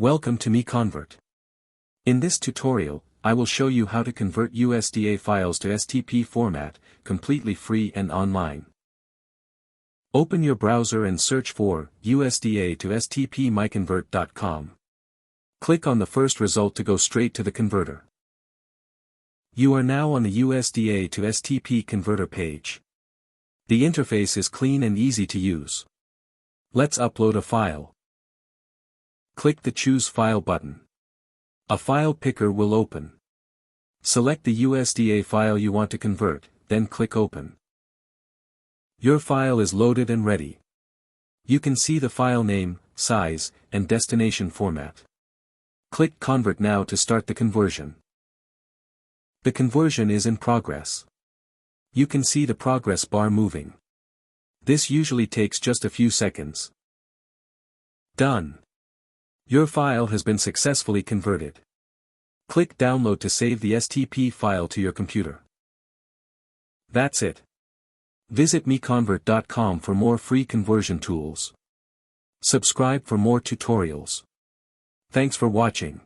Welcome to MiConvert. In this tutorial, I will show you how to convert USDA files to STP format, completely free and online. Open your browser and search for USDA to STP MiConvert.com. Click on the first result to go straight to the converter. You are now on the USDA to STP converter page. The interface is clean and easy to use. Let's upload a file. Click the Choose File button. A file picker will open. Select the USDA file you want to convert, then click Open. Your file is loaded and ready. You can see the file name, size, and destination format. Click Convert now to start the conversion. The conversion is in progress. You can see the progress bar moving. This usually takes just a few seconds. Done. Your file has been successfully converted. Click Download to save the STP file to your computer. That's it. Visit MiConvert.com for more free conversion tools. Subscribe for more tutorials. Thanks for watching.